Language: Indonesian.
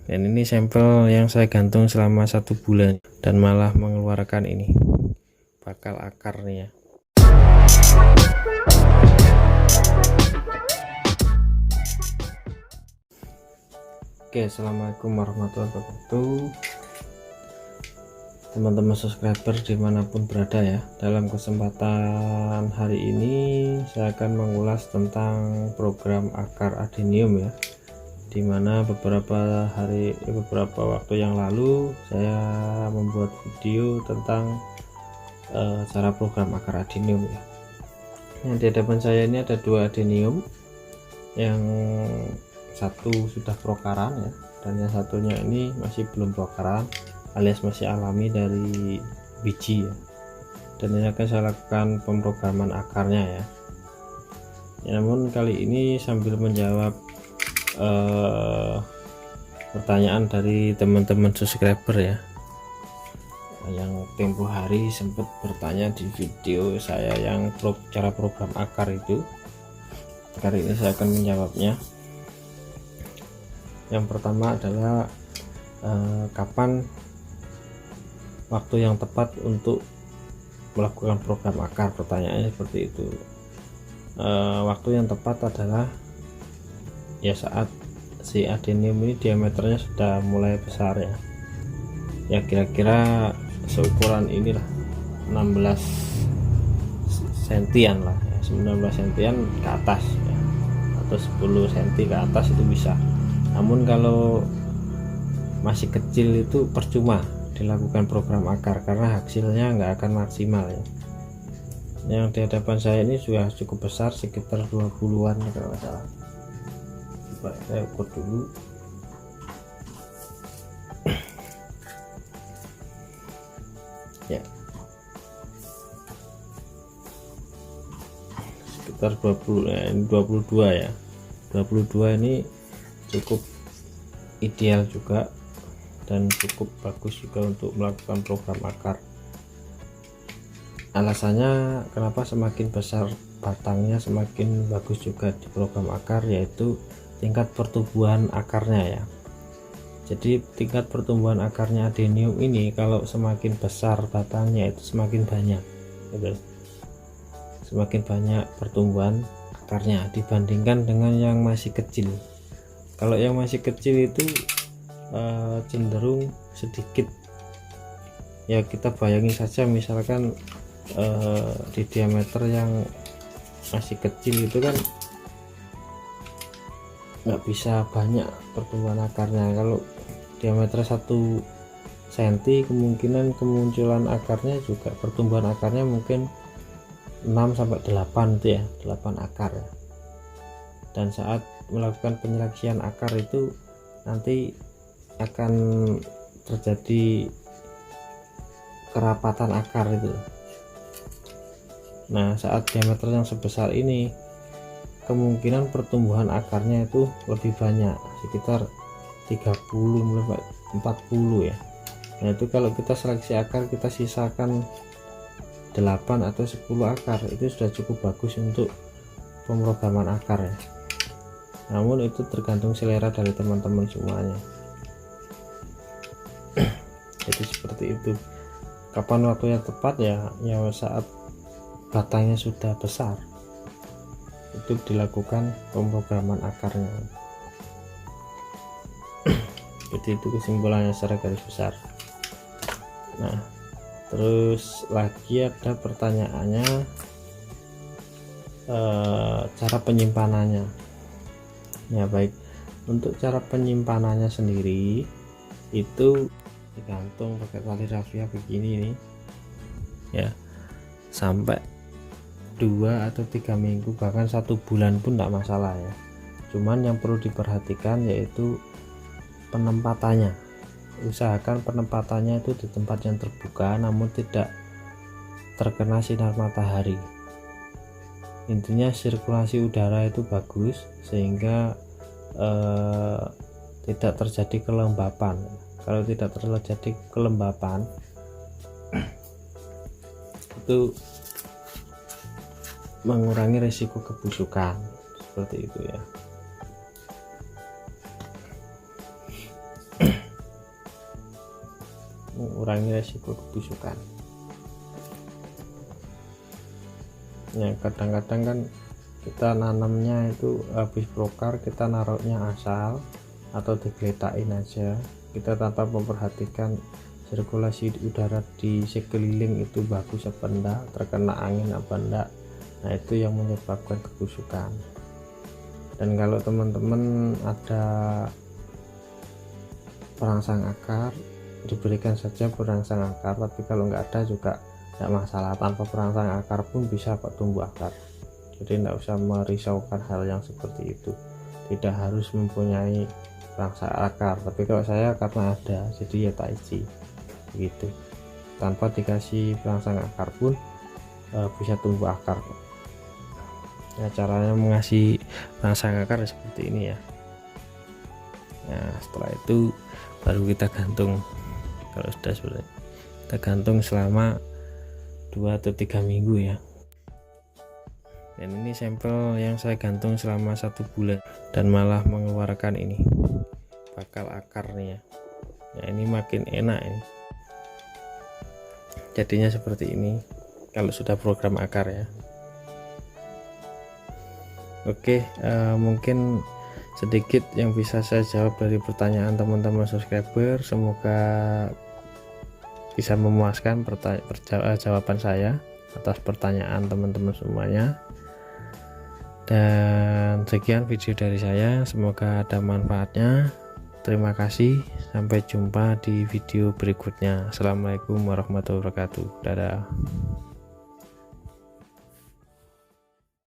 Dan ini sampel yang saya gantung selama 1 bulan dan malah mengeluarkan ini bakal akarnya. Oke, assalamualaikum warahmatullahi wabarakatuh, teman-teman subscriber dimanapun berada ya. Dalam kesempatan hari ini saya akan mengulas tentang program akar adenium ya, dimana beberapa waktu yang lalu saya membuat video tentang cara program akar adenium ya. Yang di hadapan saya ini ada 2 adenium, yang satu sudah prokaran ya, dan yang satunya ini masih belum prokaran alias masih alami dari biji ya. Dan ini akan saya lakukan pemrograman akarnya ya. Namun kali ini sambil menjawab pertanyaan dari teman-teman subscriber ya, yang tempo hari sempat bertanya di video saya yang cara program akar itu. Kali ini saya akan menjawabnya. Yang pertama adalah kapan waktu yang tepat untuk melakukan program akar, pertanyaannya seperti itu. Waktu yang tepat adalah ya saat si adenium ini diameternya sudah mulai besar ya, kira-kira seukuran inilah 16 sentian lah ya, 19 sentian ke atas ya, atau 10 senti ke atas itu bisa. Namun kalau masih kecil itu percuma dilakukan program akar karena hasilnya nggak akan maksimal ya. Yang di hadapan saya ini sudah cukup besar, sekitar 20-an kalau nggak salah. Coba saya ukur dulu. Ya, sekitar 20 ya, ini 22 ya. 22 ini cukup ideal juga dan cukup bagus juga untuk melakukan program akar. Alasannya kenapa semakin besar batangnya semakin bagus juga di program akar, yaitu tingkat pertumbuhan akarnya ya. Jadi tingkat pertumbuhan akarnya adenium ini kalau semakin besar batangnya itu semakin banyak gitu. Semakin banyak pertumbuhan akarnya dibandingkan dengan yang masih kecil. Kalau yang masih kecil itu cenderung sedikit ya. Kita bayangin saja misalkan di diameter yang masih kecil itu kan nggak bisa banyak pertumbuhan akarnya. Kalau diameter 1 cm kemungkinan kemunculan akarnya juga, pertumbuhan akarnya mungkin 6-8 itu ya, 8 akar ya. Dan saat melakukan penyeleksian akar itu nanti akan terjadi kerapatan akar itu. Nah, saat diameter yang sebesar ini kemungkinan pertumbuhan akarnya itu lebih banyak, sekitar 30-40 ya. Nah, itu kalau kita seleksi akar kita sisakan 8 atau 10 akar, itu sudah cukup bagus untuk pemrograman akar ya. Namun itu tergantung selera dari teman-teman semuanya. Jadi seperti itu. Kapan waktu yang tepat ya saat batangnya sudah besar itu dilakukan pemrograman akarnya. Jadi itu kesimpulannya secara garis besar. Nah, terus lagi ada pertanyaannya cara penyimpanannya ya. Baik, untuk cara penyimpanannya sendiri itu digantung pakai tali rafia begini nih ya, sampai 2 atau 3 minggu bahkan 1 bulan pun tidak masalah ya. Cuman yang perlu diperhatikan yaitu penempatannya. Usahakan penempatannya itu di tempat yang terbuka namun tidak terkena sinar matahari. Intinya sirkulasi udara itu bagus sehingga tidak terjadi kelembapan. Kalau tidak terjadi kelembapan itu mengurangi risiko kebusukan, seperti itu ya. mengurangi resiko kebusukan. Ya kadang-kadang kan kita nanamnya itu habis brokar, kita naruhnya asal atau digeletakin aja, kita tanpa memperhatikan sirkulasi udara di sekeliling itu bagus apa enggak, terkena angin apa enggak. Nah itu yang menyebabkan kebusukan. Dan kalau teman-teman ada perangsang akar, diberikan saja perangsang akar, tapi kalau nggak ada juga tidak masalah, tanpa perangsang akar pun bisa kok tumbuh akar. Jadi tidak usah merisaukan hal yang seperti itu, tidak harus mempunyai perangsang akar. Tapi kalau saya karena ada, jadi ya tak isi gitu, tanpa dikasih perangsang akar pun bisa tumbuh akar. Nah caranya mengasih perangsang akar seperti ini ya. Nah setelah itu baru kita gantung. Kalau sudah seperti kita gantung selama 2 atau 3 minggu ya. Dan ini sampel yang saya gantung selama 1 bulan dan malah mengeluarkan ini bakal akarnya. Nah ini makin enak ini, jadinya seperti ini kalau sudah program akar ya. Oke, mungkin sedikit yang bisa saya jawab dari pertanyaan teman-teman subscriber. Semoga bisa memuaskan jawaban saya atas pertanyaan teman-teman semuanya. Dan sekian video dari saya, semoga ada manfaatnya. Terima kasih, sampai jumpa di video berikutnya. Assalamualaikum warahmatullahi wabarakatuh. Dadah.